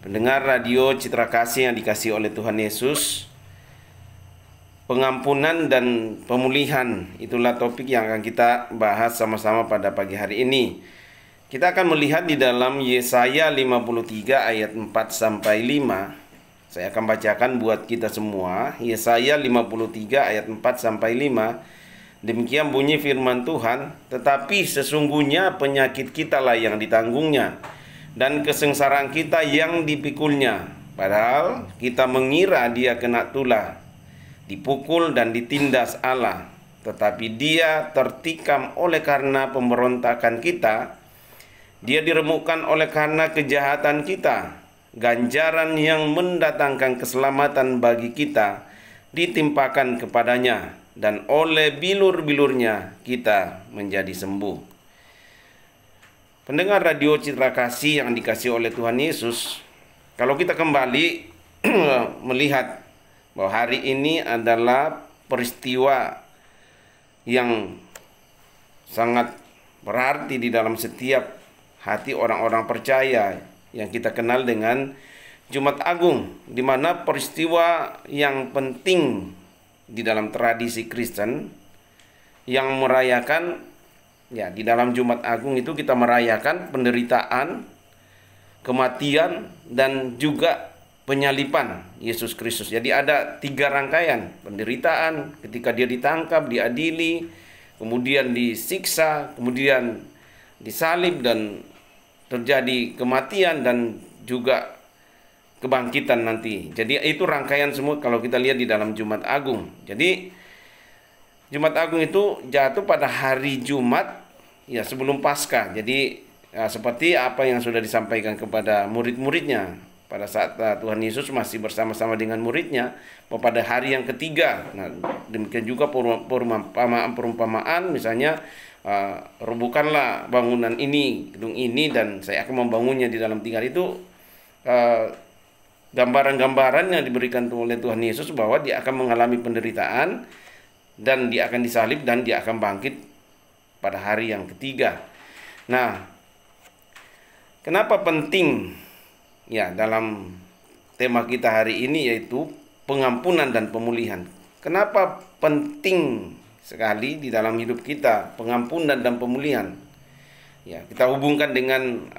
Pendengar radio Citra Kasih yang dikasihi oleh Tuhan Yesus, pengampunan dan pemulihan, itulah topik yang akan kita bahas sama-sama pada pagi hari ini. Kita akan melihat di dalam Yesaya 53 ayat 4 sampai 5. Saya akan bacakan buat kita semua. Yesaya 53 ayat 4 sampai 5. Demikian bunyi firman Tuhan, tetapi sesungguhnya penyakit kitalah yang ditanggungnya, dan kesengsaraan kita yang dipikulnya. Padahal kita mengira dia kena tulah, dipukul dan ditindas Allah. Tetapi dia tertikam oleh karena pemberontakan kita, dia diremukkan oleh karena kejahatan kita. Ganjaran yang mendatangkan keselamatan bagi kita ditimpakan kepadanya, dan oleh bilur-bilurnya kita menjadi sembuh. Pendengar radio Citra Kasih yang dikasihi oleh Tuhan Yesus, kalau kita kembali melihat bahwa hari ini adalah peristiwa yang sangat berarti di dalam setiap hati orang-orang percaya yang kita kenal dengan Jumat Agung, di mana peristiwa yang penting di dalam tradisi Kristen yang merayakan, ya, di dalam Jumat Agung itu kita merayakan penderitaan, kematian, dan juga penyaliban Yesus Kristus. Jadi ada 3 rangkaian: penderitaan ketika dia ditangkap, diadili, kemudian disiksa, kemudian disalib, dan terjadi kematian, dan juga kebangkitan nanti. Jadi itu rangkaian semua kalau kita lihat di dalam Jumat Agung. Jadi Jumat Agung itu jatuh pada hari Jumat, ya, sebelum Paskah. Jadi ya, seperti apa yang sudah disampaikan kepada murid-muridnya pada saat Tuhan Yesus masih bersama-sama dengan muridnya, bahwa pada hari yang ketiga. Nah, demikian juga perumpamaan, misalnya rubuhkanlah bangunan ini, gedung ini, dan saya akan membangunnya di dalam 3 hari. Itu gambaran-gambaran yang diberikan oleh Tuhan Yesus bahwa dia akan mengalami penderitaan, dan dia akan disalib, dan dia akan bangkit pada hari yang ketiga. Nah, kenapa penting, ya, dalam tema kita hari ini, yaitu pengampunan dan pemulihan? Kenapa penting sekali di dalam hidup kita pengampunan dan pemulihan? Ya, kita hubungkan dengan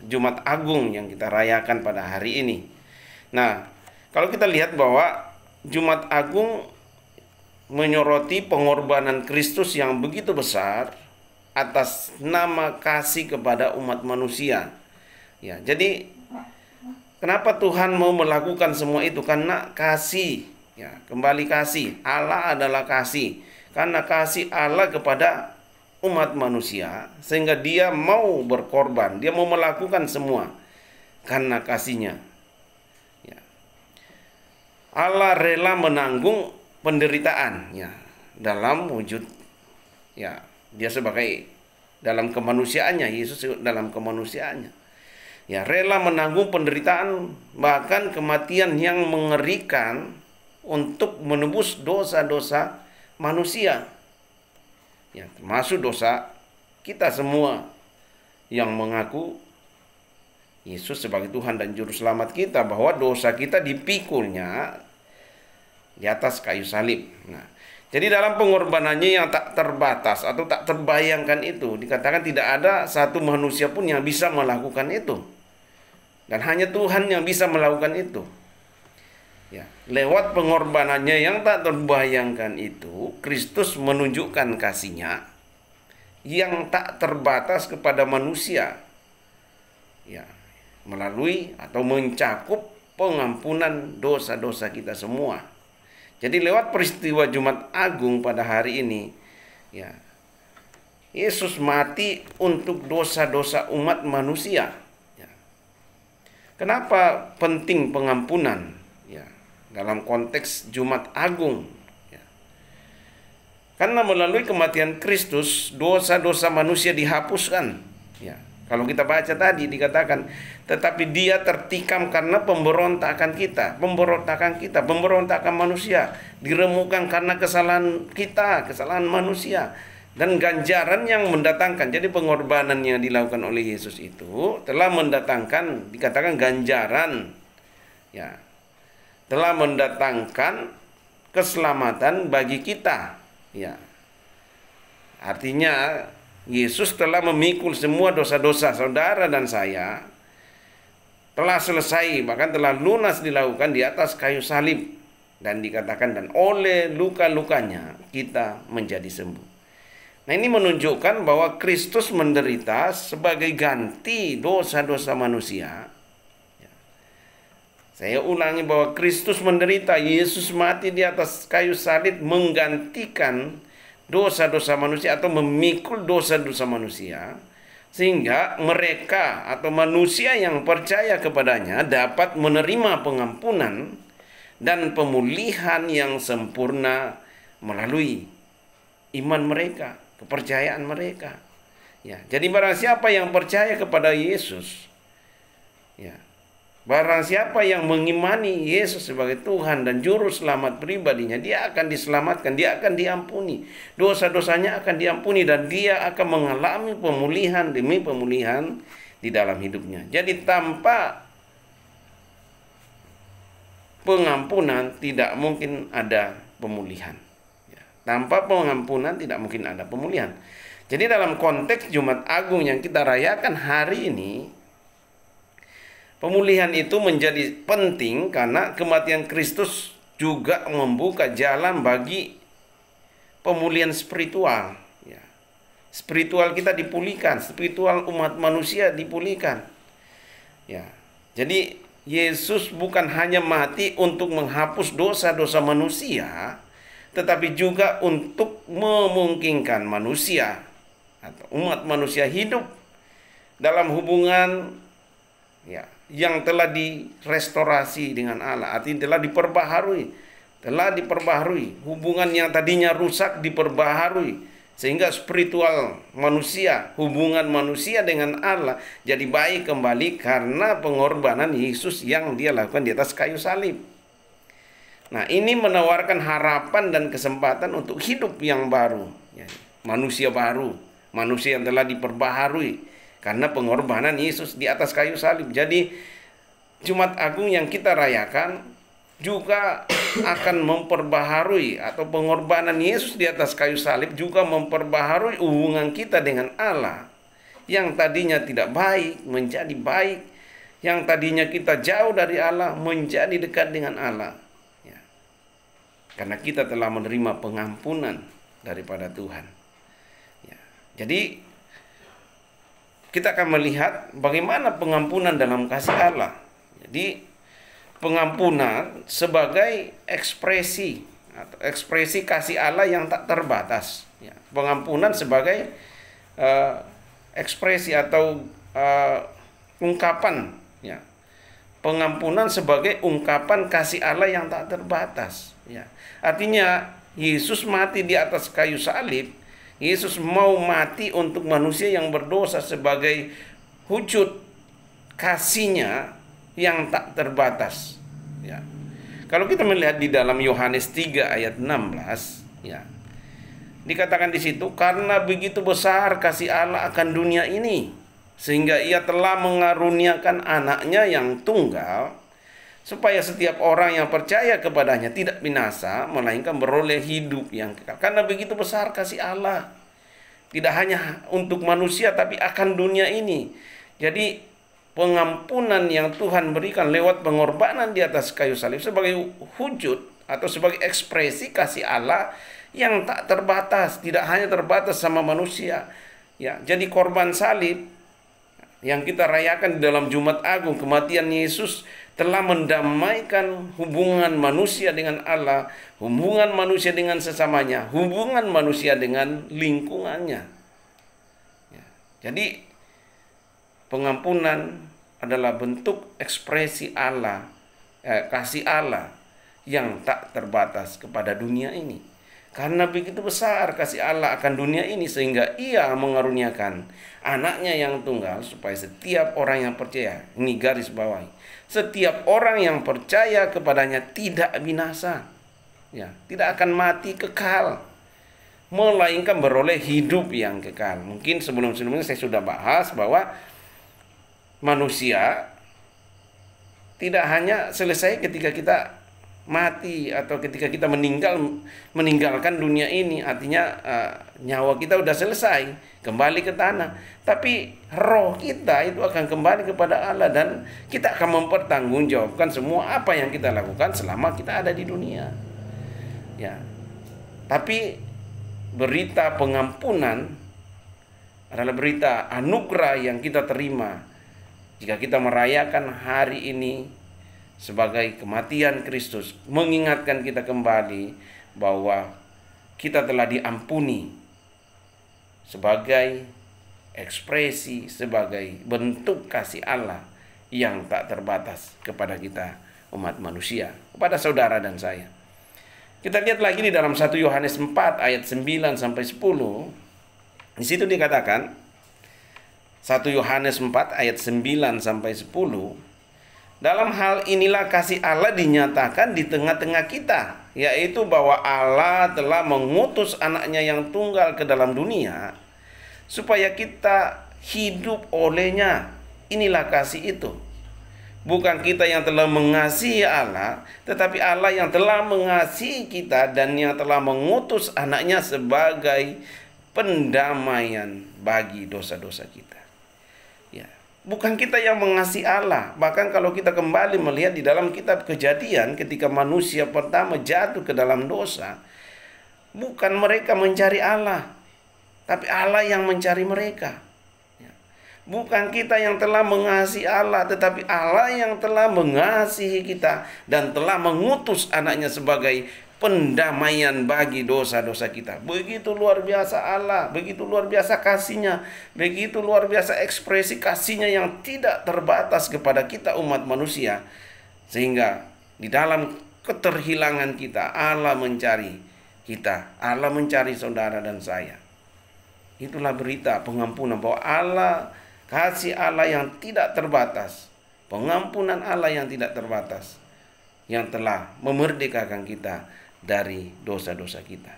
Jumat Agung yang kita rayakan pada hari ini. Nah, kalau kita lihat bahwa Jumat Agung menyoroti pengorbanan Kristus yang begitu besar atas nama kasih kepada umat manusia. Ya, jadi kenapa Tuhan mau melakukan semua itu? Karena kasih. Ya, kembali kasih. Allah adalah kasih. Karena kasih Allah kepada umat manusia, sehingga dia mau berkorban, dia mau melakukan semua karena kasihnya. Ya. Allah rela menanggung penderitaan, ya, dalam wujud, ya, dia sebagai dalam kemanusiaannya, Yesus dalam kemanusiaannya, ya, rela menanggung penderitaan, bahkan kematian yang mengerikan untuk menebus dosa-dosa manusia, ya, termasuk dosa kita semua yang mengaku Yesus sebagai Tuhan dan Juru Selamat kita, bahwa dosa kita dipikulnya di atas kayu salib. Nah, jadi dalam pengorbanannya yang tak terbatas atau tak terbayangkan itu, dikatakan tidak ada satu manusia pun yang bisa melakukan itu, dan hanya Tuhan yang bisa melakukan itu. Ya, lewat pengorbanannya yang tak terbayangkan itu, Kristus menunjukkan kasih-Nya yang tak terbatas kepada manusia, ya, melalui atau mencakup pengampunan dosa-dosa kita semua. Jadi lewat peristiwa Jumat Agung pada hari ini, ya, Yesus mati untuk dosa-dosa umat manusia. Ya. Kenapa penting pengampunan? Ya, dalam konteks Jumat Agung, ya. Karena melalui kematian Kristus, dosa-dosa manusia dihapuskan. Ya. Kalau kita baca tadi dikatakan, tetapi dia tertikam karena pemberontakan kita, pemberontakan manusia, diremukkan karena kesalahan kita, kesalahan manusia. dan ganjaran yang mendatangkan. Jadi pengorbanan yang dilakukan oleh Yesus itu telah mendatangkan, dikatakan ganjaran, ya, telah mendatangkan keselamatan bagi kita, ya. Artinya Yesus telah memikul semua dosa-dosa saudara dan saya, telah selesai, bahkan telah lunas dilakukan di atas kayu salib. Dan dikatakan, dan oleh luka-lukanya kita menjadi sembuh. Nah, ini menunjukkan bahwa Kristus menderita sebagai ganti dosa-dosa manusia. Saya ulangi bahwa Kristus menderita, Yesus mati di atas kayu salib menggantikan dosa-dosa manusia atau memikul dosa-dosa manusia, sehingga mereka atau manusia yang percaya kepadanya dapat menerima pengampunan dan pemulihan yang sempurna melalui iman mereka, kepercayaan mereka. Ya, jadi barang siapa yang percaya kepada Yesus, ya, barang siapa yang mengimani Yesus sebagai Tuhan dan Juru Selamat pribadinya, dia akan diselamatkan, dia akan diampuni, dosa-dosanya akan diampuni, dan dia akan mengalami pemulihan demi pemulihan di dalam hidupnya. Jadi tanpa pengampunan tidak mungkin ada pemulihan. Tanpa pengampunan tidak mungkin ada pemulihan. Jadi dalam konteks Jumat Agung yang kita rayakan hari ini, pemulihan itu menjadi penting karena kematian Kristus juga membuka jalan bagi pemulihan spiritual. Ya. Spiritual kita dipulihkan, spiritual umat manusia dipulihkan. Ya. Jadi Yesus bukan hanya mati untuk menghapus dosa-dosa manusia, tetapi juga untuk memungkinkan manusia atau umat manusia hidup dalam hubungan, ya, yang telah direstorasi dengan Allah, artinya telah diperbaharui, hubungan yang tadinya rusak diperbaharui, sehingga spiritual manusia, hubungan manusia dengan Allah jadi baik kembali karena pengorbanan Yesus yang dia lakukan di atas kayu salib. Nah, ini menawarkan harapan dan kesempatan untuk hidup yang baru, ya, manusia baru, manusia yang telah diperbaharui karena pengorbanan Yesus di atas kayu salib. Jadi Jumat Agung yang kita rayakan juga akan memperbaharui, atau pengorbanan Yesus di atas kayu salib juga memperbaharui hubungan kita dengan Allah. Yang tadinya tidak baik menjadi baik, yang tadinya kita jauh dari Allah menjadi dekat dengan Allah, ya. Karena kita telah menerima pengampunan daripada Tuhan, ya. Jadi kita akan melihat bagaimana pengampunan dalam kasih Allah. Jadi pengampunan sebagai ekspresi atau ekspresi kasih Allah yang tak terbatas, ya. Pengampunan sebagai ekspresi atau ungkapan, ya. Pengampunan sebagai ungkapan kasih Allah yang tak terbatas, ya. Artinya Yesus mati di atas kayu salib. Yesus mau mati untuk manusia yang berdosa sebagai wujud kasih-Nya yang tak terbatas, ya. Kalau kita melihat di dalam Yohanes 3 ayat 16, ya, dikatakan di situ, karena begitu besar kasih Allah akan dunia ini, sehingga Ia telah mengaruniakan anaknya yang tunggal, supaya setiap orang yang percaya kepadanya tidak binasa, melainkan beroleh hidup yang kekal. Karena begitu besar kasih Allah, tidak hanya untuk manusia tapi akan dunia ini. Jadi pengampunan yang Tuhan berikan lewat pengorbanan di atas kayu salib sebagai wujud atau sebagai ekspresi kasih Allah yang tak terbatas, tidak hanya terbatas sama manusia, ya. Jadi korban salib yang kita rayakan di dalam Jumat Agung, kematian Yesus telah mendamaikan hubungan manusia dengan Allah, hubungan manusia dengan sesamanya, hubungan manusia dengan lingkungannya, ya. Jadi pengampunan adalah bentuk ekspresi Allah, kasih Allah yang tak terbatas kepada dunia ini. Karena begitu besar kasih Allah akan dunia ini, sehingga Ia mengaruniakan anaknya yang tunggal, supaya setiap orang yang percaya, ini garis bawahi, setiap orang yang percaya kepadanya tidak binasa, ya, tidak akan mati kekal, melainkan beroleh hidup yang kekal. Mungkin sebelum-sebelumnya saya sudah bahas bahwa manusia tidak hanya selesai ketika kita mati atau ketika kita meninggalkan dunia ini, artinya nyawa kita udah selesai, kembali ke tanah. Tapi roh kita itu akan kembali kepada Allah dan kita akan mempertanggungjawabkan semua apa yang kita lakukan selama kita ada di dunia. Ya. Tapi berita pengampunan adalah berita anugerah yang kita terima jika kita merayakan hari ini sebagai kematian Kristus, mengingatkan kita kembali bahwa kita telah diampuni sebagai ekspresi, sebagai bentuk kasih Allah yang tak terbatas kepada kita umat manusia, kepada saudara dan saya. Kita lihat lagi di dalam 1 Yohanes 4 ayat 9 sampai 10. Di situ dikatakan 1 Yohanes 4 ayat 9 sampai 10, dalam hal inilah kasih Allah dinyatakan di tengah-tengah kita, yaitu bahwa Allah telah mengutus anaknya yang tunggal ke dalam dunia supaya kita hidup olehnya. Inilah kasih itu. Bukan kita yang telah mengasihi Allah, tetapi Allah yang telah mengasihi kita dan yang telah mengutus anaknya sebagai pendamaian bagi dosa-dosa kita. Ya, bukan kita yang mengasihi Allah. Bahkan kalau kita kembali melihat di dalam kitab Kejadian, ketika manusia pertama jatuh ke dalam dosa, bukan mereka mencari Allah, tapi Allah yang mencari mereka. Bukan kita yang telah mengasihi Allah, tetapi Allah yang telah mengasihi kita dan telah mengutus anaknya sebagai pendamaian bagi dosa-dosa kita. Begitu luar biasa Allah, begitu luar biasa kasihnya, begitu luar biasa ekspresi kasihnya yang tidak terbatas kepada kita umat manusia. Sehingga di dalam keterhilangan kita, Allah mencari kita, Allah mencari saudara dan saya. Itulah berita pengampunan, bahwa Allah, kasih Allah yang tidak terbatas, pengampunan Allah yang tidak terbatas, yang telah memerdekakan kita dari dosa-dosa kita.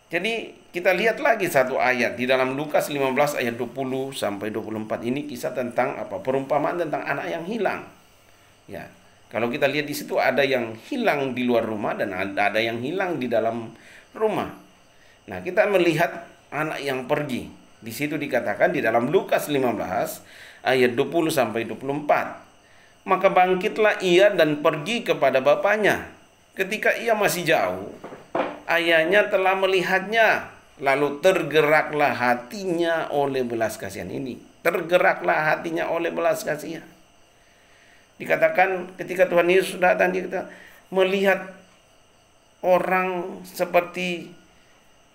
Jadi kita lihat lagi satu ayat di dalam Lukas 15 ayat 20 sampai 24. Ini kisah tentang perumpamaan tentang anak yang hilang. Ya, kalau kita lihat di situ ada yang hilang di luar rumah dan ada yang hilang di dalam rumah. Nah, kita melihat anak yang pergi. Di situ dikatakan di dalam Lukas 15 ayat 20 sampai 24. Maka bangkitlah ia dan pergi kepada bapaknya. Ketika ia masih jauh, ayahnya telah melihatnya, lalu tergeraklah hatinya oleh belas kasihan ini. Tergeraklah hatinya oleh belas kasihan. Dikatakan ketika Tuhan Yesus datang, dia melihat orang seperti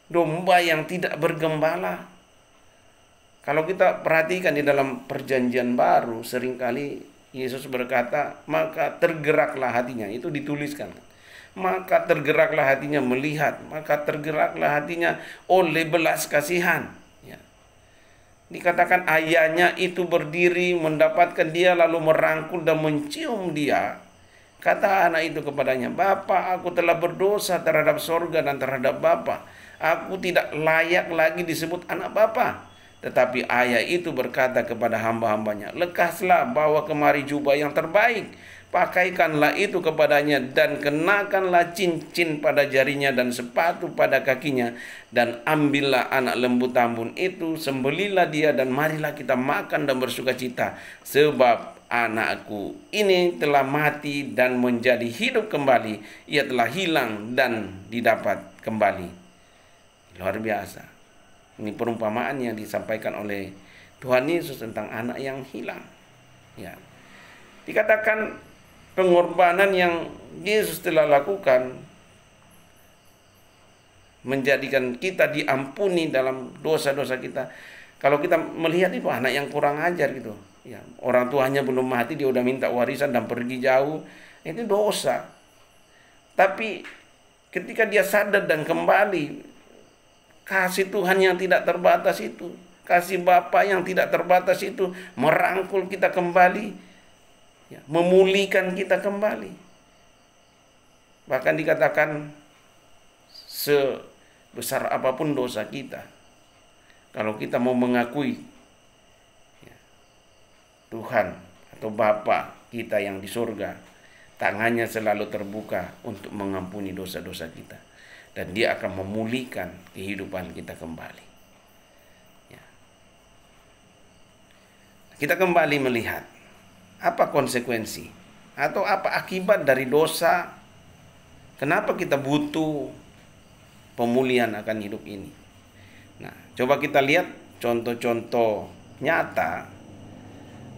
domba yang tidak bergembala. Kalau kita perhatikan di dalam perjanjian baru, seringkali Yesus berkata, maka tergeraklah hatinya. Itu dituliskan. Maka tergeraklah hatinya melihat, maka tergeraklah hatinya oleh belas kasihan. Ya. Dikatakan ayahnya itu berdiri mendapatkan dia, lalu merangkul dan mencium dia. Kata anak itu kepadanya, "Bapa, aku telah berdosa terhadap sorga dan terhadap Bapa. Aku tidak layak lagi disebut anak Bapa." Tetapi ayah itu berkata kepada hamba-hambanya, "Lekaslah, bawa kemari jubah yang terbaik, pakaikanlah itu kepadanya, dan kenakanlah cincin pada jarinya dan sepatu pada kakinya, dan ambillah anak lembu tambun itu, sembelilah dia, dan marilah kita makan dan bersukacita, sebab anakku ini telah mati dan menjadi hidup kembali, ia telah hilang dan didapat kembali." Luar biasa. Ini perumpamaan yang disampaikan oleh Tuhan Yesus tentang anak yang hilang. Ya. Dikatakan pengorbanan yang Yesus telah lakukan menjadikan kita diampuni dalam dosa-dosa kita. Kalau kita melihat itu anak yang kurang ajar gitu. Ya, orang tuanya belum mati, dia udah minta warisan dan pergi jauh. Itu dosa. Tapi ketika dia sadar dan kembali, kasih Tuhan yang tidak terbatas itu, kasih Bapa yang tidak terbatas itu merangkul kita kembali, ya, memulihkan kita kembali. Bahkan dikatakan besar apapun dosa kita, kalau kita mau mengakui ya, Tuhan atau Bapa kita yang di surga, tangannya selalu terbuka untuk mengampuni dosa-dosa kita, dan Dia akan memulihkan kehidupan kita kembali. Ya. Kita kembali melihat apa konsekuensi atau apa akibat dari dosa. Kenapa kita butuh pemulihan akan hidup ini? Nah, coba kita lihat contoh-contoh nyata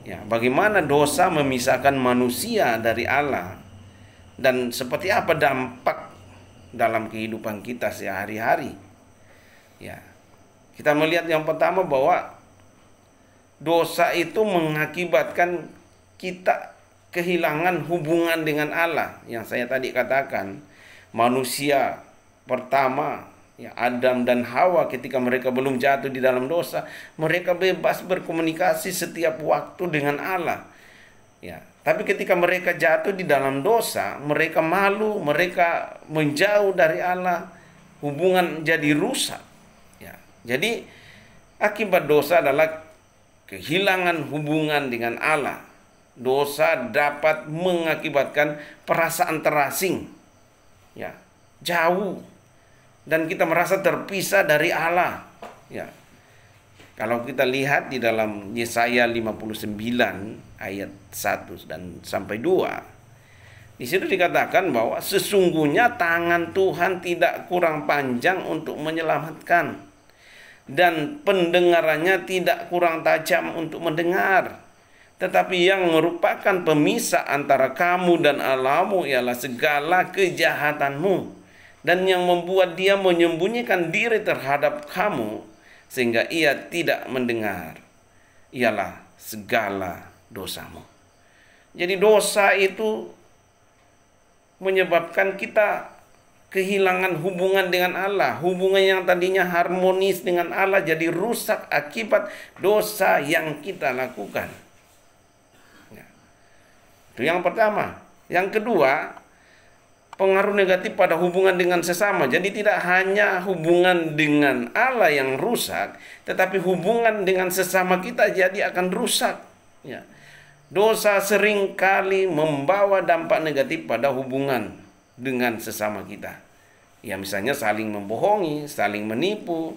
ya, bagaimana dosa memisahkan manusia dari Allah, dan seperti apa dampak dalam kehidupan kita sehari-hari. Ya. Kita melihat yang pertama bahwa dosa itu mengakibatkan kita kehilangan hubungan dengan Allah. Yang saya tadi katakan, manusia pertama ya, Adam dan Hawa, ketika mereka belum jatuh di dalam dosa, mereka bebas berkomunikasi setiap waktu dengan Allah. Ya, tapi ketika mereka jatuh di dalam dosa, mereka malu, mereka menjauh dari Allah, hubungan jadi rusak. Ya, jadi akibat dosa adalah kehilangan hubungan dengan Allah. Dosa dapat mengakibatkan perasaan terasing, ya, jauh, dan kita merasa terpisah dari Allah. Ya. Kalau kita lihat di dalam Yesaya 59 ayat 1 dan sampai 2, di situ dikatakan bahwa sesungguhnya tangan Tuhan tidak kurang panjang untuk menyelamatkan, dan pendengarannya tidak kurang tajam untuk mendengar. Tetapi yang merupakan pemisah antara kamu dan Allahmu ialah segala kejahatanmu, dan yang membuat Dia menyembunyikan diri terhadap kamu sehingga Ia tidak mendengar ialah segala dosamu. Jadi dosa itu menyebabkan kita kehilangan hubungan dengan Allah. Hubungan yang tadinya harmonis dengan Allah jadi rusak akibat dosa yang kita lakukan. Itu yang pertama. Yang kedua, pengaruh negatif pada hubungan dengan sesama. Jadi tidak hanya hubungan dengan Allah yang rusak, tetapi hubungan dengan sesama kita jadi akan rusak. Ya. Dosa seringkali membawa dampak negatif pada hubungan dengan sesama kita. Ya, misalnya saling membohongi, saling menipu.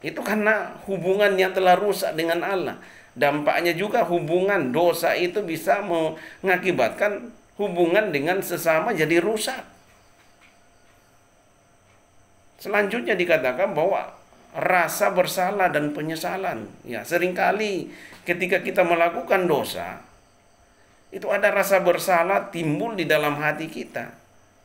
Itu karena hubungan yang telah rusak dengan Allah. Dampaknya juga hubungan dosa itu bisa mengakibatkan hubungan dengan sesama jadi rusak. Selanjutnya dikatakan bahwa rasa bersalah dan penyesalan. Ya, seringkali ketika kita melakukan dosa, itu ada rasa bersalah timbul di dalam hati kita.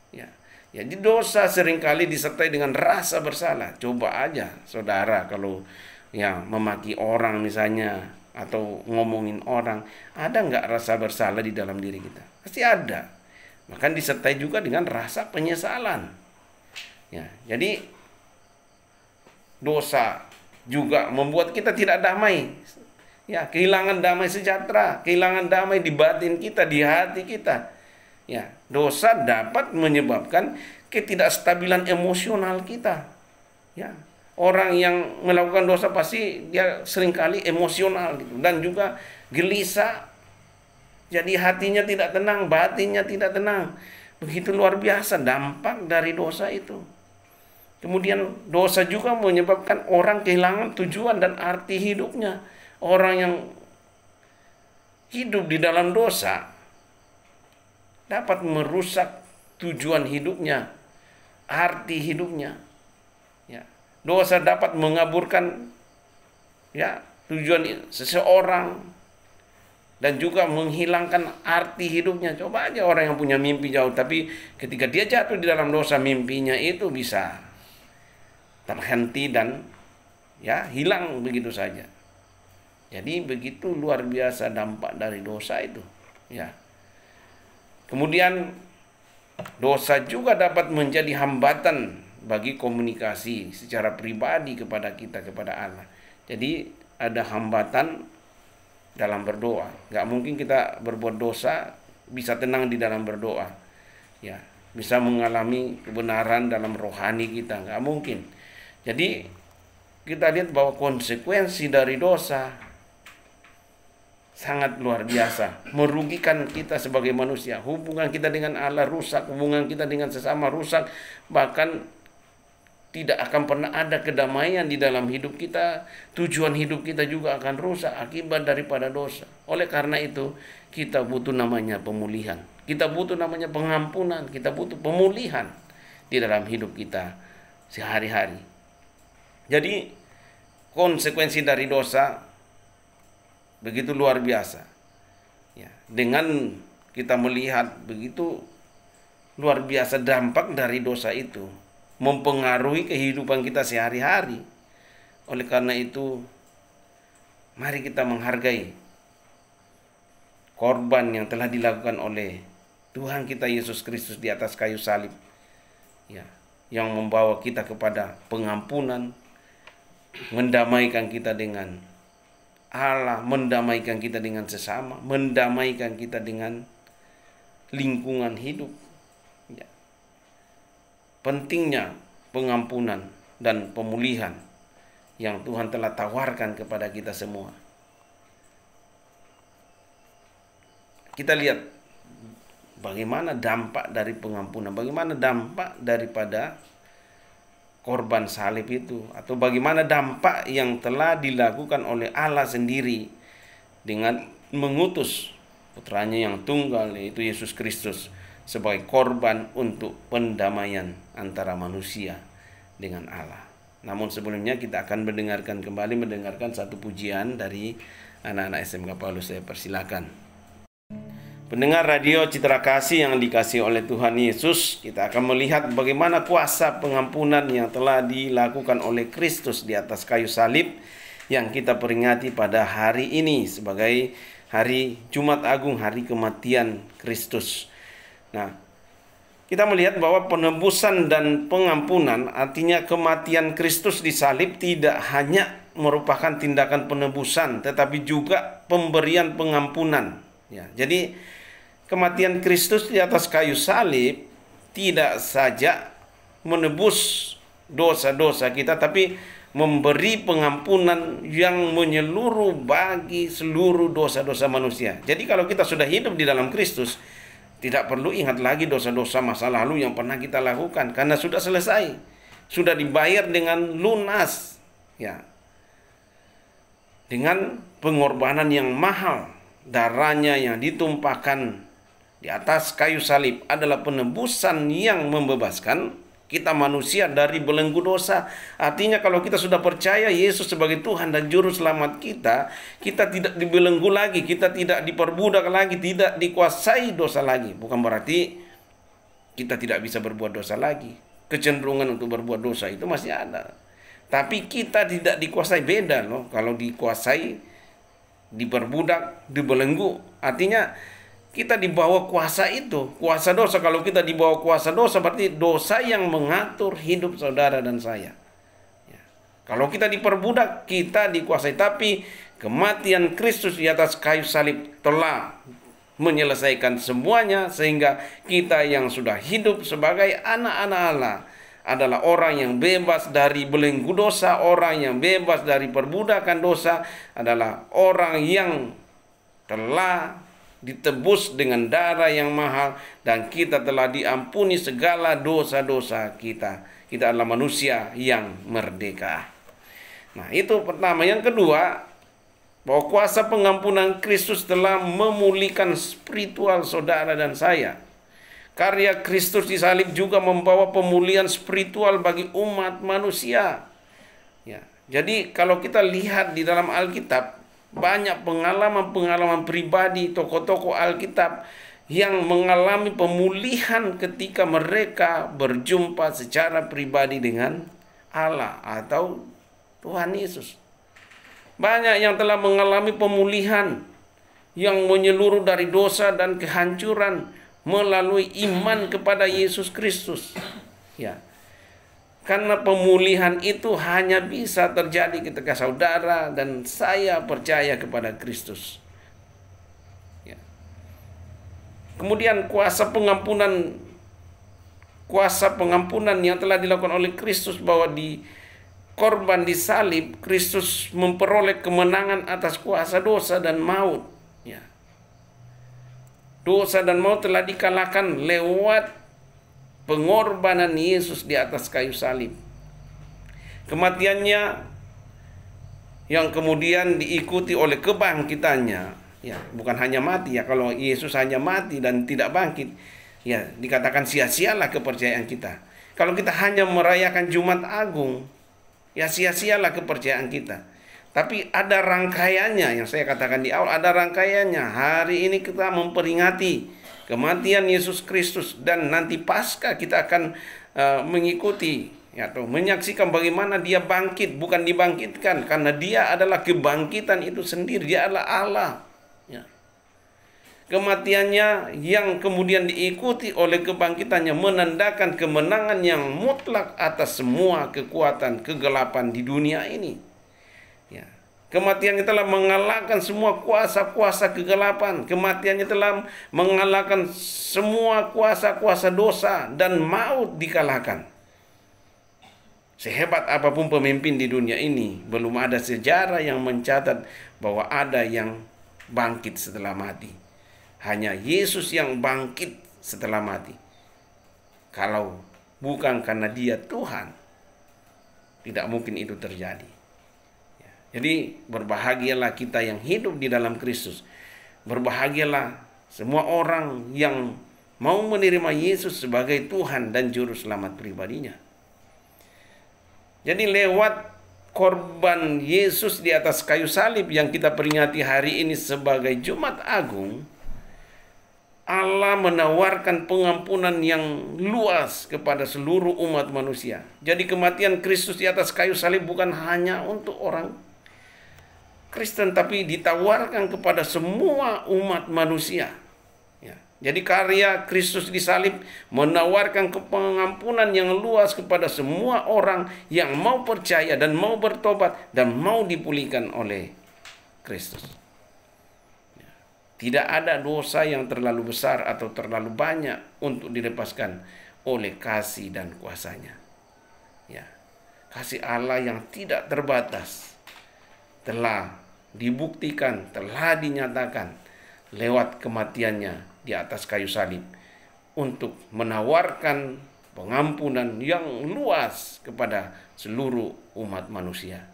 Ya. Jadi dosa seringkali disertai dengan rasa bersalah. Coba aja saudara kalau ya memaki orang misalnya, atau ngomongin orang, ada nggak rasa bersalah di dalam diri kita? Pasti ada. Bahkan disertai juga dengan rasa penyesalan. Ya, jadi dosa juga membuat kita tidak damai. Ya, kehilangan damai sejahtera, kehilangan damai di batin kita, di hati kita. Ya, dosa dapat menyebabkan ketidakstabilan emosional kita. Ya. Orang yang melakukan dosa pasti dia seringkali emosional gitu, dan juga gelisah. Jadi hatinya tidak tenang, batinnya tidak tenang. Begitu luar biasa dampak dari dosa itu. Kemudian dosa juga menyebabkan orang kehilangan tujuan dan arti hidupnya. Orang yang hidup di dalam dosa dapat merusak tujuan hidupnya, arti hidupnya. Ya. Dosa dapat mengaburkan ya tujuan seseorang dan juga menghilangkan arti hidupnya. Coba aja orang yang punya mimpi jauh, tapi ketika dia jatuh di dalam dosa, mimpinya itu bisa terhenti dan ya hilang begitu saja. Jadi begitu luar biasa dampak dari dosa itu. Ya. Kemudian dosa juga dapat menjadi hambatan bagi komunikasi secara pribadi kepada kita, kepada Allah. Jadi ada hambatan dalam berdoa. Gak mungkin kita berbuat dosa bisa tenang di dalam berdoa. Ya, bisa mengalami kebenaran dalam rohani kita, nggak mungkin. Jadi kita lihat bahwa konsekuensi dari dosa sangat luar biasa, merugikan kita sebagai manusia. Hubungan kita dengan Allah rusak, hubungan kita dengan sesama rusak, bahkan tidak akan pernah ada kedamaian di dalam hidup kita. Tujuan hidup kita juga akan rusak akibat daripada dosa. Oleh karena itu, kita butuh namanya pemulihan. Kita butuh namanya pengampunan. Kita butuh pemulihan di dalam hidup kita sehari-hari. Jadi, konsekuensi dari dosa begitu luar biasa. Ya, dengan kita melihat begitu luar biasa dampak dari dosa itu, mempengaruhi kehidupan kita sehari-hari. Oleh karena itu, mari kita menghargai korban yang telah dilakukan oleh Tuhan kita Yesus Kristus di atas kayu salib, ya, yang membawa kita kepada pengampunan, mendamaikan kita dengan Allah, mendamaikan kita dengan sesama, mendamaikan kita dengan lingkungan hidup. Ya. Pentingnya pengampunan dan pemulihan yang Tuhan telah tawarkan kepada kita semua. Kita lihat bagaimana dampak dari pengampunan, bagaimana dampak daripada korban salib itu, atau bagaimana dampak yang telah dilakukan oleh Allah sendiri dengan mengutus putranya yang tunggal, yaitu Yesus Kristus, sebagai korban untuk pendamaian antara manusia dengan Allah. Namun sebelumnya kita akan mendengarkan satu pujian dari anak-anak SMK Paulus. Saya persilakan. Pendengar radio Citra Kasih yang dikasihi oleh Tuhan Yesus, kita akan melihat bagaimana kuasa pengampunan yang telah dilakukan oleh Kristus di atas kayu salib yang kita peringati pada hari ini sebagai hari Jumat Agung, hari kematian Kristus. Nah, kita melihat bahwa penebusan dan pengampunan, artinya kematian Kristus di salib, tidak hanya merupakan tindakan penebusan, tetapi juga pemberian pengampunan. Ya, jadi kematian Kristus di atas kayu salib tidak saja menebus dosa-dosa kita, tapi memberi pengampunan yang menyeluruh bagi seluruh dosa-dosa manusia. Jadi kalau kita sudah hidup di dalam Kristus, tidak perlu ingat lagi dosa-dosa masa lalu yang pernah kita lakukan, karena sudah selesai, sudah dibayar dengan lunas, ya, dengan pengorbanan yang mahal. Darahnya yang ditumpahkan di atas kayu salib adalah penebusan yang membebaskan kita manusia dari belenggu dosa. Artinya kalau kita sudah percaya Yesus sebagai Tuhan dan Juru Selamat kita, kita tidak dibelenggu lagi, kita tidak diperbudak lagi, tidak dikuasai dosa lagi. Bukan berarti kita tidak bisa berbuat dosa lagi. Kecenderungan untuk berbuat dosa itu masih ada. Tapi kita tidak dikuasai, beda loh. Kalau dikuasai, diperbudak, dibelenggu, artinya kita di bawah kuasa itu, kuasa dosa. Kalau kita di bawah kuasa dosa, berarti dosa yang mengatur hidup saudara dan saya. Ya. Kalau kita diperbudak, kita dikuasai. Tapi kematian Kristus di atas kayu salib telah menyelesaikan semuanya, sehingga kita yang sudah hidup sebagai anak-anak Allah adalah orang yang bebas dari belenggu dosa, orang yang bebas dari perbudakan dosa, adalah orang yang telah ditebus dengan darah yang mahal, dan kita telah diampuni segala dosa-dosa kita. Kita adalah manusia yang merdeka. Nah, itu pertama. Yang kedua, bahwa kuasa pengampunan Kristus telah memulihkan spiritual saudara dan saya. Karya Kristus di salib juga membawa pemulihan spiritual bagi umat manusia. Ya, jadi kalau kita lihat di dalam Alkitab, banyak pengalaman-pengalaman pribadi tokoh-tokoh Alkitab yang mengalami pemulihan ketika mereka berjumpa secara pribadi dengan Allah atau Tuhan Yesus. Banyak yang telah mengalami pemulihan yang menyeluruh dari dosa dan kehancuran melalui iman kepada Yesus Kristus. Ya. Karena pemulihan itu hanya bisa terjadi ketika saudara dan saya percaya kepada Kristus. Ya. Kemudian kuasa pengampunan kuasa pengampunan yang telah dilakukan oleh Kristus, bahwa di korban di salib Kristus memperoleh kemenangan atas kuasa dosa dan maut. Ya. Dosa dan maut telah dikalahkan lewat pengorbanan Yesus di atas kayu salib. Kematiannya yang kemudian diikuti oleh kebangkitannya, ya, bukan hanya mati ya. Kalau Yesus hanya mati dan tidak bangkit, ya dikatakan sia-sialah kepercayaan kita. Kalau kita hanya merayakan Jumat Agung, ya sia-sialah kepercayaan kita. Tapi ada rangkaiannya, yang saya katakan di awal, ada rangkaiannya. Hari ini kita memperingati kematian Yesus Kristus, dan nanti Paskah kita akan mengikuti, ya, atau menyaksikan bagaimana dia bangkit, bukan dibangkitkan, karena dia adalah kebangkitan itu sendiri. Dia adalah Allah. Ya. Kematiannya yang kemudian diikuti oleh kebangkitannya menandakan kemenangan yang mutlak atas semua kekuatan kegelapan di dunia ini. Ya. Kematiannya telah mengalahkan semua kuasa-kuasa kegelapan. Kematiannya telah mengalahkan semua kuasa-kuasa dosa, dan maut dikalahkan. Sehebat apapun pemimpin di dunia ini, belum ada sejarah yang mencatat bahwa ada yang bangkit setelah mati. Hanya Yesus yang bangkit setelah mati. Kalau bukan karena dia Tuhan, tidak mungkin itu terjadi. Jadi berbahagialah kita yang hidup di dalam Kristus. Berbahagialah semua orang yang mau menerima Yesus sebagai Tuhan dan Juru Selamat pribadinya. Jadi lewat korban Yesus di atas kayu salib yang kita peringati hari ini sebagai Jumat Agung, Allah menawarkan pengampunan yang luas kepada seluruh umat manusia. Jadi kematian Kristus di atas kayu salib bukan hanya untuk orang Kristen, tapi ditawarkan kepada semua umat manusia. Ya. Jadi karya Kristus di salib menawarkan pengampunan yang luas kepada semua orang yang mau percaya dan mau bertobat dan mau dipulihkan oleh Kristus. Ya. Tidak ada dosa yang terlalu besar atau terlalu banyak untuk dilepaskan oleh kasih dan kuasanya. Ya. Kasih Allah yang tidak terbatas telah dibuktikan, telah dinyatakan lewat kematiannya di atas kayu salib untuk menawarkan pengampunan yang luas kepada seluruh umat manusia.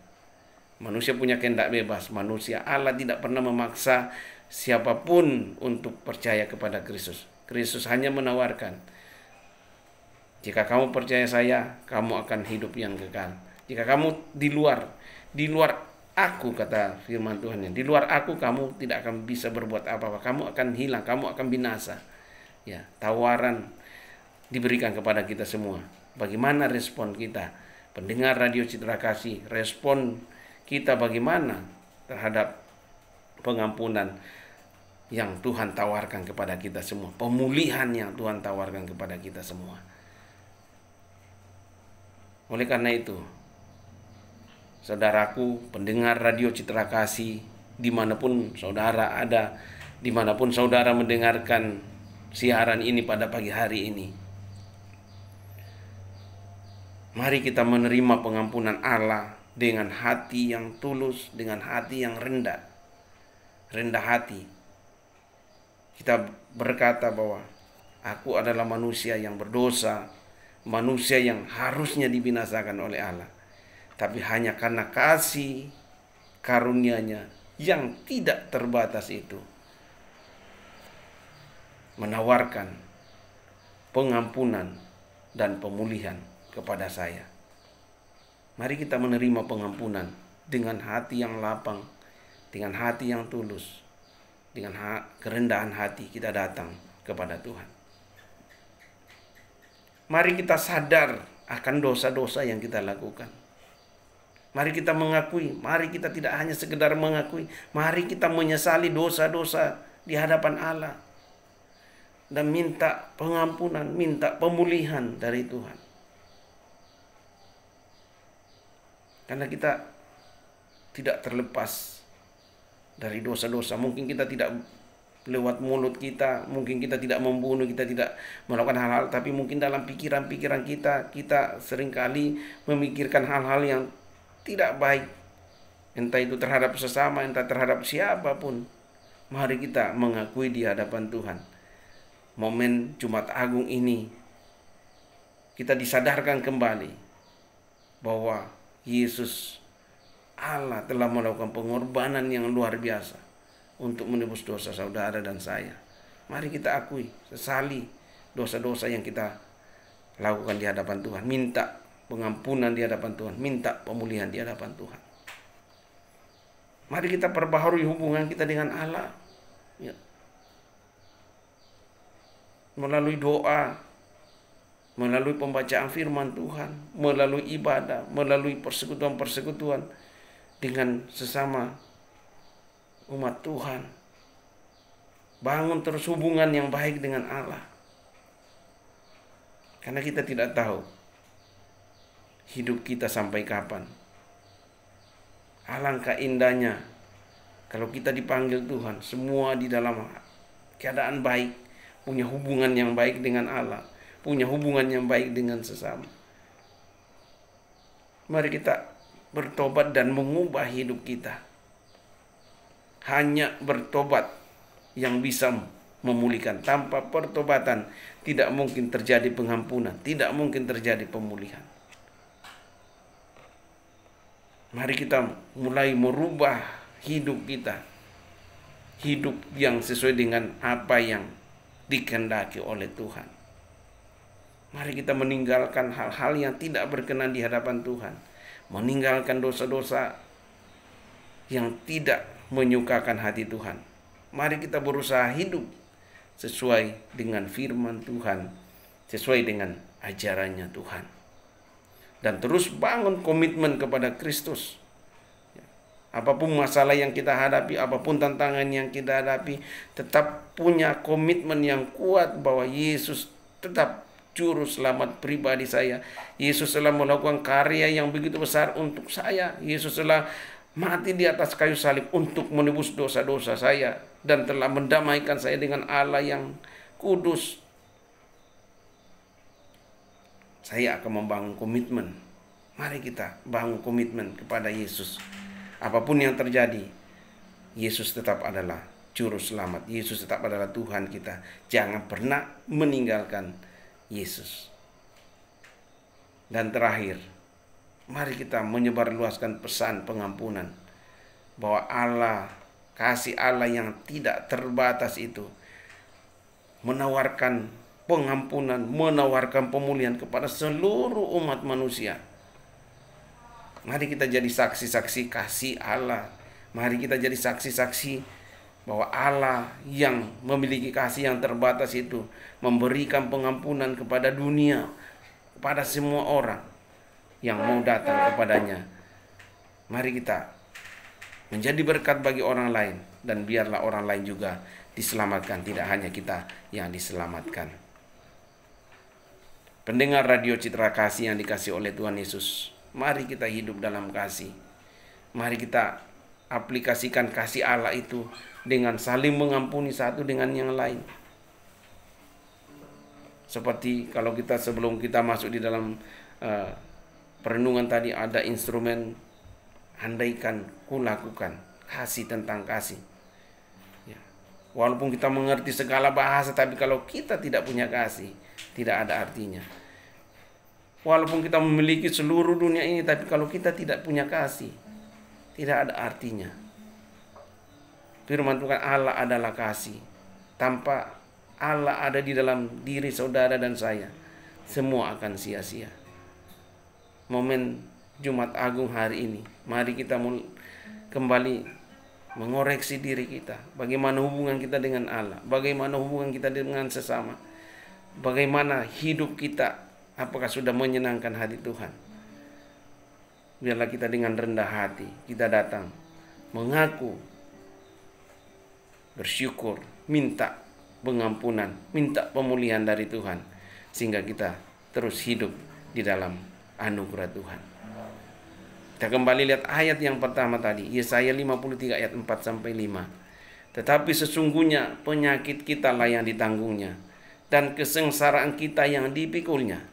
Manusia punya kehendak bebas. Manusia, Allah tidak pernah memaksa siapapun untuk percaya kepada Kristus. Kristus hanya menawarkan, jika kamu percaya saya, kamu akan hidup yang kekal. Jika kamu di luar aku, kata firman Tuhan, di luar aku kamu tidak akan bisa berbuat apa-apa. Kamu akan hilang, kamu akan binasa. Ya, tawaran diberikan kepada kita semua. Bagaimana respon kita? Pendengar Radio Citra Kasih, respon kita bagaimana terhadap pengampunan yang Tuhan tawarkan kepada kita semua, pemulihan yang Tuhan tawarkan kepada kita semua. Oleh karena itu, saudaraku, pendengar Radio Citra Kasih, dimanapun saudara ada, dimanapun saudara mendengarkan siaran ini pada pagi hari ini, mari kita menerima pengampunan Allah dengan hati yang tulus, dengan hati yang rendah hati. Kita berkata bahwa aku adalah manusia yang berdosa, manusia yang harusnya dibinasakan oleh Allah. Tapi hanya karena kasih karunia-Nya yang tidak terbatas itu menawarkan pengampunan dan pemulihan kepada saya. Mari kita menerima pengampunan dengan hati yang lapang, dengan hati yang tulus, dengan kerendahan hati kita datang kepada Tuhan. Mari kita sadar akan dosa-dosa yang kita lakukan. Mari kita mengakui, mari kita tidak hanya sekedar mengakui, mari kita menyesali dosa-dosa di hadapan Allah dan minta pengampunan, minta pemulihan dari Tuhan. Karena kita tidak terlepas dari dosa-dosa. Mungkin kita tidak lewat mulut kita. Mungkin kita tidak membunuh, kita tidak melakukan hal-hal, tapi mungkin dalam pikiran-pikiran kita seringkali memikirkan hal-hal yang tidak baik, entah itu terhadap sesama, entah terhadap siapapun. Mari kita mengakui di hadapan Tuhan. Momen Jumat Agung ini kita disadarkan kembali bahwa Yesus Allah telah melakukan pengorbanan yang luar biasa untuk menebus dosa saudara dan saya. Mari kita akui, sesali dosa-dosa yang kita lakukan di hadapan Tuhan. Minta pengampunan di hadapan Tuhan, minta pemulihan di hadapan Tuhan. Mari kita perbaharui hubungan kita dengan Allah, ya, melalui doa, melalui pembacaan firman Tuhan, melalui ibadah, melalui persekutuan-persekutuan dengan sesama umat Tuhan. Bangun terus hubungan yang baik dengan Allah. Karena kita tidak tahu hidup kita sampai kapan. Alangkah indahnya kalau kita dipanggil Tuhan, semua di dalam keadaan baik, punya hubungan yang baik dengan Allah, punya hubungan yang baik dengan sesama. Mari kita bertobat dan mengubah hidup kita. Hanya bertobat yang bisa memulihkan. Tanpa pertobatan tidak mungkin terjadi pengampunan, tidak mungkin terjadi pemulihan. Mari kita mulai merubah hidup kita, hidup yang sesuai dengan apa yang dikehendaki oleh Tuhan. Mari kita meninggalkan hal-hal yang tidak berkenan di hadapan Tuhan, meninggalkan dosa-dosa yang tidak menyukakan hati Tuhan. Mari kita berusaha hidup sesuai dengan firman Tuhan, sesuai dengan ajarannya Tuhan. Dan terus bangun komitmen kepada Kristus. Apapun masalah yang kita hadapi, apapun tantangan yang kita hadapi, tetap punya komitmen yang kuat bahwa Yesus tetap juru selamat pribadi saya. Yesus telah melakukan karya yang begitu besar untuk saya. Yesus telah mati di atas kayu salib untuk menebus dosa-dosa saya dan telah mendamaikan saya dengan Allah yang kudus. Saya akan membangun komitmen. Mari kita bangun komitmen kepada Yesus. Apapun yang terjadi, Yesus tetap adalah juru selamat. Yesus tetap adalah Tuhan kita. Jangan pernah meninggalkan Yesus. Dan terakhir, mari kita menyebarluaskan pesan pengampunan. Bahwa Allah, kasih Allah yang tidak terbatas itu menawarkan pengampunan, menawarkan pemulihan kepada seluruh umat manusia. Mari kita jadi saksi-saksi kasih Allah. Mari kita jadi saksi-saksi bahwa Allah yang memiliki kasih yang terbatas itu memberikan pengampunan kepada dunia, kepada semua orang yang mau datang kepadanya. Mari kita menjadi berkat bagi orang lain, dan biarlah orang lain juga diselamatkan, tidak hanya kita yang diselamatkan. Pendengar Radio Citra Kasih yang dikasih oleh Tuhan Yesus, mari kita hidup dalam kasih. Mari kita aplikasikan kasih Allah itu dengan saling mengampuni satu dengan yang lain. Seperti kalau kita sebelum kita masuk di dalam perenungan tadi ada instrumen andaikan kulakukan, kasih tentang kasih. Ya. Walaupun kita mengerti segala bahasa, tapi kalau kita tidak punya kasih, tidak ada artinya. Walaupun kita memiliki seluruh dunia ini, tapi kalau kita tidak punya kasih, tidak ada artinya. Firman Tuhan, Allah adalah kasih. Tanpa Allah ada di dalam diri saudara dan saya, semua akan sia-sia. Momen Jumat Agung hari ini, mari kita kembali mengoreksi diri kita. Bagaimana hubungan kita dengan Allah, bagaimana hubungan kita dengan sesama, bagaimana hidup kita, apakah sudah menyenangkan hati Tuhan. Biarlah kita dengan rendah hati, kita datang mengaku, bersyukur, minta pengampunan, minta pemulihan dari Tuhan, sehingga kita terus hidup di dalam anugerah Tuhan. Kita kembali lihat ayat yang pertama tadi, Yesaya 53 ayat 4-5. Tetapi sesungguhnya penyakit kita lah yang ditanggungnya, dan kesengsaraan kita yang dipikulnya.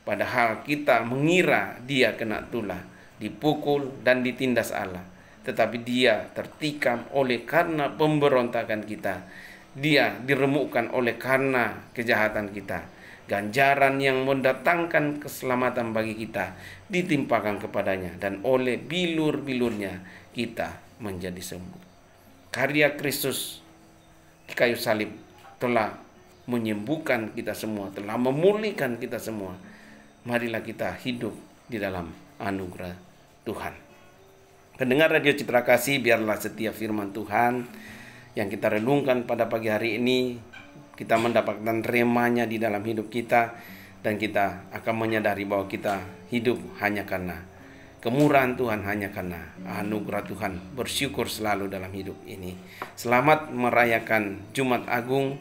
Padahal kita mengira dia kena tulah, dipukul dan ditindas Allah. Tetapi dia tertikam oleh karena pemberontakan kita. Dia diremukkan oleh karena kejahatan kita. Ganjaran yang mendatangkan keselamatan bagi kita ditimpakan kepadanya, dan oleh bilur-bilurnya kita menjadi sembuh. Karya Kristus di kayu salib telah menyembuhkan kita semua, telah memulihkan kita semua. Marilah kita hidup di dalam anugerah Tuhan. Pendengar Radio Citra Kasih, biarlah setiap firman Tuhan yang kita renungkan pada pagi hari ini, kita mendapatkan remanya di dalam hidup kita, dan kita akan menyadari bahwa kita hidup hanya karena kemurahan Tuhan, hanya karena anugerah Tuhan. Bersyukur selalu dalam hidup ini. Selamat merayakan Jumat Agung.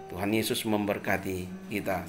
Tuhan Yesus memberkati kita.